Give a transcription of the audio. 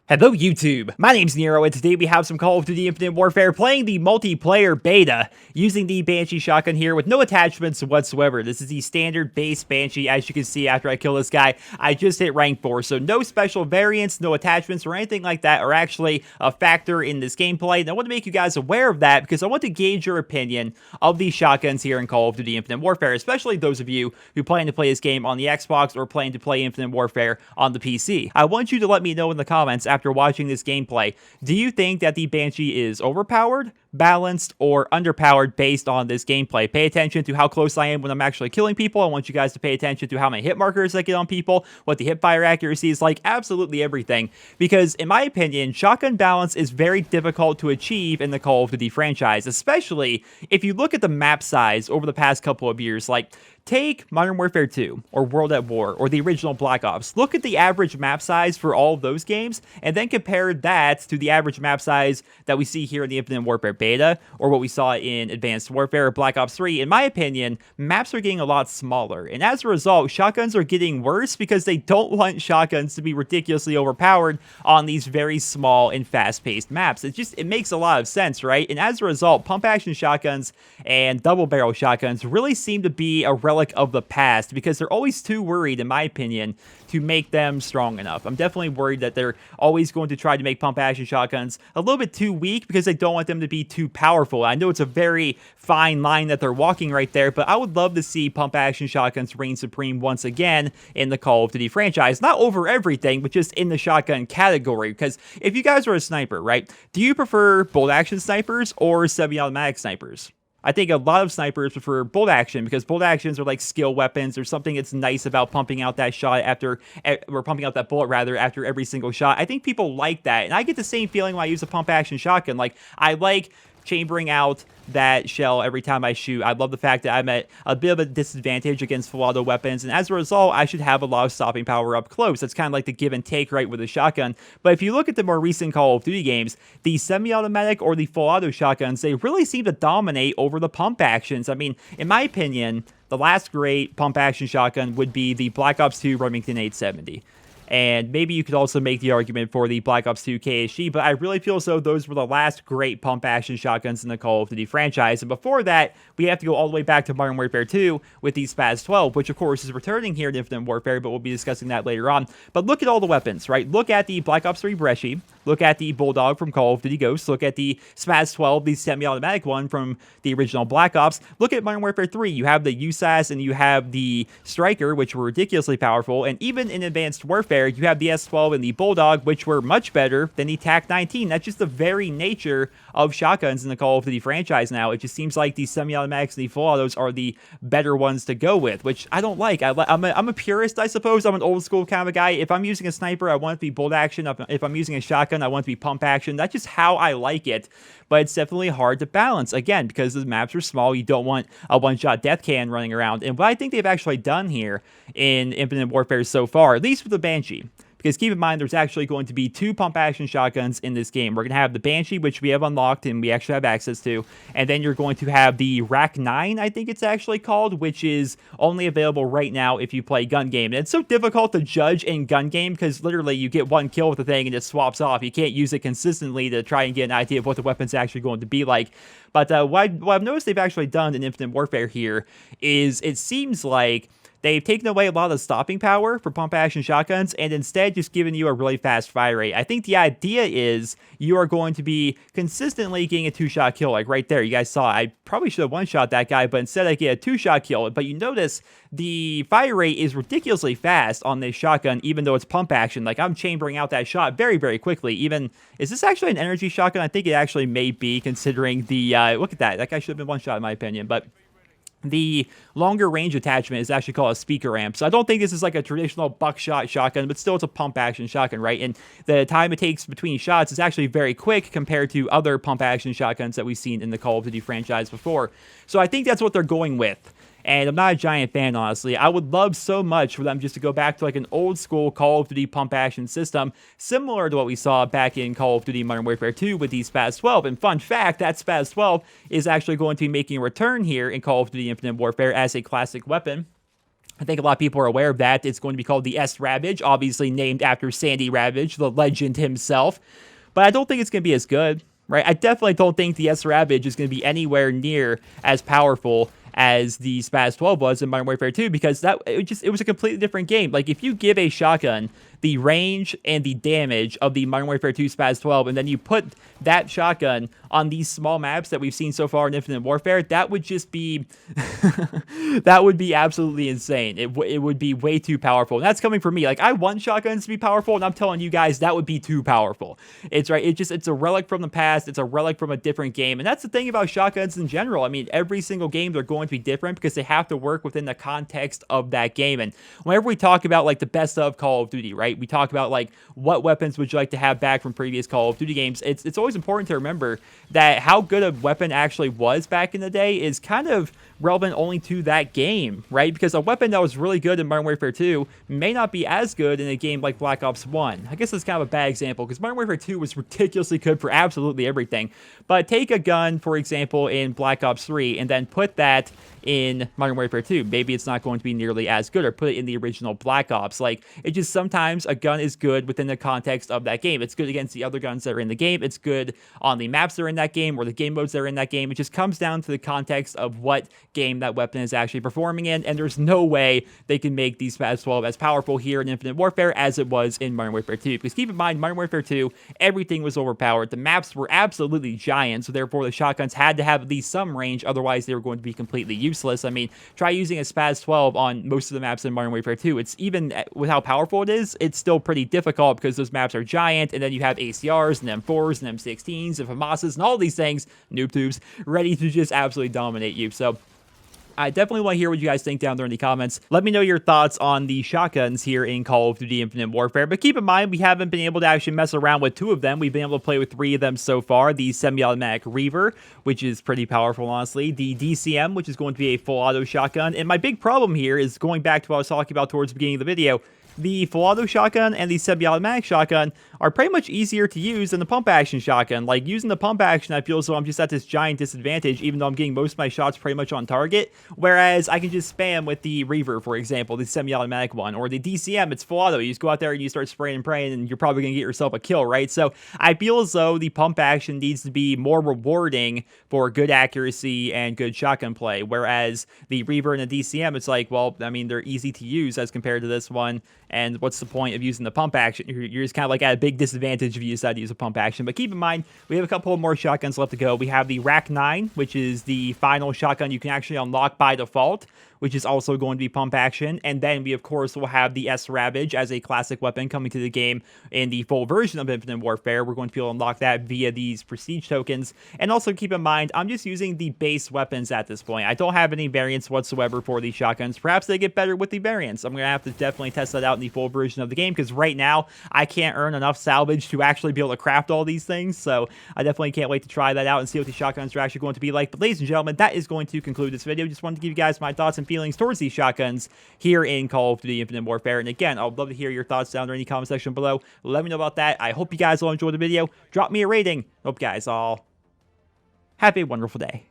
Hello YouTube, my name's Nero, and today we have some Call of Duty Infinite Warfare playing the multiplayer beta using the Banshee shotgun here with no attachments whatsoever. This is the standard base Banshee. As you can see, after I kill this guy, I just hit rank 4, so no special variants, no attachments or anything like that are actually a factor in this gameplay. And I want to make you guys aware of that because I want to gauge your opinion of these shotguns here in Call of Duty Infinite Warfare, especially those of you who plan to play this game on the Xbox or plan to play Infinite Warfare on the PC. I want you to let me know in the comments after watching this gameplay, do you think that the Banshee is overpowered, balanced, or underpowered based on this gameplay? Pay attention to how close I am when I'm actually killing people. I want you guys to pay attention to how many hit markers I get on people, what the hip fire accuracy is like, absolutely everything. Because in my opinion, shotgun balance is very difficult to achieve in the Call of Duty franchise, especially if you look at the map size over the past couple of years. Like, take Modern Warfare 2, or World at War, or the original Black Ops. Look at the average map size for all of those games, and then compare that to the average map size that we see here in the Infinite Warfare beta, or what we saw in Advanced Warfare or Black Ops 3. In my opinion, maps are getting a lot smaller, and as a result, shotguns are getting worse because they don't want shotguns to be ridiculously overpowered on these very small and fast-paced maps. It makes a lot of sense, right? And as a result, pump-action shotguns and double-barrel shotguns really seem to be a relic of the past because they're always too worried, in my opinion, to make them strong enough. I'm definitely worried that they're always going to try to make pump action shotguns a little bit too weak because they don't want them to be too powerful. I know it's a very fine line that they're walking right there, but I would love to see pump action shotguns reign supreme once again in the Call of Duty franchise. Not over everything, but just in the shotgun category. Because if you guys are a sniper, right, do you prefer bolt action snipers or semi-automatic snipers? I think a lot of snipers prefer bolt action because bolt actions are like skill weapons. There's something that's nice about pumping out that shot or pumping out that bullet rather after every single shot. I think people like that, and I get the same feeling when I use a pump action shotgun. Like, I like chambering out that shell every time I shoot. I love the fact that I'm at a bit of a disadvantage against full auto weapons, and as a result, I should have a lot of stopping power up close. That's kind of like the give and take, right, with a shotgun. But if you look at the more recent Call of Duty games, the semi-automatic or the full auto shotguns, they really seem to dominate over the pump actions. I mean, in my opinion, the last great pump action shotgun would be the Black Ops 2 Remington 870. And maybe you could also make the argument for the Black Ops 2 KSG, but I really feel as though those were the last great pump-action shotguns in the Call of Duty franchise. And before that, we have to go all the way back to Modern Warfare 2 with the SPAS 12, which of course is returning here in Infinite Warfare, but we'll be discussing that later on. But look at all the weapons, right? Look at the Black Ops 3 Bresci, look at the Bulldog from Call of Duty Ghosts, look at the SPAS 12, the semi-automatic one from the original Black Ops. Look at Modern Warfare 3, you have the USAS and you have the Striker, which were ridiculously powerful, and even in Advanced Warfare, you have the S12 and the Bulldog, which were much better than the TAC-19. That's just the very nature of shotguns in the Call of Duty franchise now. It just seems like the semi-automatics and the full autos are the better ones to go with, which I don't like. I'm a purist, I suppose. I'm an old school kind of a guy. If I'm using a sniper, I want it to be bolt action. If I'm using a shotgun, I want it to be pump action. That's just how I like it, but it's definitely hard to balance. Again, because the maps are small, you don't want a one-shot death can running around. And what I think they've actually done here in Infinite Warfare so far, at least with the Banshee, because keep in mind, there's actually going to be 2 pump-action shotguns in this game. We're going to have the Banshee, which we have unlocked and we actually have access to. And then you're going to have the Rack 9, I think it's actually called, which is only available right now if you play gun game. And it's so difficult to judge in gun game because literally you get one kill with the thing and it swaps off. You can't use it consistently to try and get an idea of what the weapon's actually going to be like. But what I've noticed they've actually done in Infinite Warfare here is it seems like they've taken away a lot of the stopping power for pump-action shotguns and instead just given you a really fast fire rate. I think the idea is you are going to be consistently getting a 2-shot kill, like right there. You guys saw, I probably should have one-shot that guy, but instead I get a 2-shot kill. But you notice the fire rate is ridiculously fast on this shotgun, even though it's pump action. Like, I'm chambering out that shot very, very quickly. Even, is this actually an energy shotgun? I think it actually may be, considering the, look at that. That guy should have been one-shot in my opinion, but the longer range attachment is actually called a speaker amp. So I don't think this is like a traditional buckshot shotgun, but still it's a pump action shotgun, right? And the time it takes between shots is actually very quick compared to other pump action shotguns that we've seen in the Call of Duty franchise before. So I think that's what they're going with. And I'm not a giant fan, honestly. I would love so much for them just to go back to like an old school Call of Duty pump action system, similar to what we saw back in Call of Duty Modern Warfare 2 with the SPAS 12. And fun fact, that SPAS 12 is actually going to be making a return here in Call of Duty Infinite Warfare as a classic weapon. I think a lot of people are aware of that. It's going to be called the S-Ravage, obviously named after Sandy Ravage, the legend himself. But I don't think it's going to be as good, right? I definitely don't think the S-Ravage is going to be anywhere near as powerful as the Spaz 12 was in Modern Warfare 2, because it was a completely different game. Like, if you give a shotgun the range and the damage of the Modern Warfare 2 Spaz 12, and then you put that shotgun on these small maps that we've seen so far in Infinite Warfare, that would just be that would be absolutely insane. It would be way too powerful. And that's coming from me. Like, I want shotguns to be powerful, and I'm telling you guys that would be too powerful. It's right. It's a relic from the past. It's a relic from a different game. And that's the thing about shotguns in general. I mean, every single game they're going to be different because they have to work within the context of that game. And whenever we talk about like the best of Call of Duty, right? We talk about like what weapons would you like to have back from previous Call of Duty games. It's always important to remember that how good a weapon actually was back in the day is kind of relevant only to that game, right? Because a weapon that was really good in Modern Warfare 2 may not be as good in a game like Black Ops 1. I guess that's kind of a bad example because Modern Warfare 2 was ridiculously good for absolutely everything. But take a gun, for example, in Black Ops 3 and then put that in Modern Warfare 2. Maybe it's not going to be nearly as good, or put it in the original Black Ops. Like, it just sometimes a gun is good within the context of that game. It's good against the other guns that are in the game. It's good on the maps that are in that game or the game modes that are in that game. It just comes down to the context of what game that weapon is actually performing in, and there's no way they can make these Spaz 12 as powerful here in Infinite Warfare as it was in Modern Warfare 2. Because keep in mind, Modern Warfare 2, everything was overpowered. The maps were absolutely giant, so therefore the shotguns had to have at least some range, otherwise they were going to be completely useless. I mean, try using a Spaz 12 on most of the maps in Modern Warfare 2. It's even with how powerful it is, it's still pretty difficult because those maps are giant, and then you have ACRs and M4s and M16s and FAMASs and all these things, noob tubes, ready to just absolutely dominate you. So I definitely want to hear what you guys think down there in the comments. Let me know your thoughts on the shotguns here in Call of Duty Infinite Warfare. But keep in mind, we haven't been able to actually mess around with 2 of them. We've been able to play with 3 of them so far. The semi-automatic Reaver, which is pretty powerful, honestly. The DCM, which is going to be a full auto shotgun. And my big problem here is going back to what I was talking about towards the beginning of the video. The full auto shotgun and the semi-automatic shotgun are pretty much easier to use than the pump action shotgun. Like, using the pump action, I feel as though I'm just at this giant disadvantage, even though I'm getting most of my shots pretty much on target. Whereas I can just spam with the Reaver, for example, the semi-automatic one, or the DCM, it's full auto. You just go out there and you start spraying and praying, and you're probably going to get yourself a kill, right? So I feel as though the pump action needs to be more rewarding for good accuracy and good shotgun play. Whereas the Reaver and the DCM, it's like, well, I mean, they're easy to use as compared to this one. And what's the point of using the pump action? You're just kind of like at a big disadvantage if you decide to use a pump action. But keep in mind, we have a couple more shotguns left to go. We have the Rack 9, which is the final shotgun you can actually unlock by default, which is also going to be pump action. And then we, of course, will have the S-Ravage as a classic weapon coming to the game in the full version of Infinite Warfare. We're going to be able to unlock that via these prestige tokens. And also keep in mind, I'm just using the base weapons at this point. I don't have any variants whatsoever for these shotguns. Perhaps they get better with the variants. I'm going to have to definitely test that out in the full version of the game, because right now I can't earn enough salvage to actually be able to craft all these things. So I definitely can't wait to try that out and see what the shotguns are actually going to be like. But ladies and gentlemen, that is going to conclude this video. Just wanted to give you guys my thoughts and feelings towards these shotguns here in Call of Duty Infinite Warfare. And again, I would love to hear your thoughts down there in the comment section below. Let me know about that. I hope you guys all enjoyed the video. Drop me a rating. Hope you guys all have a wonderful day.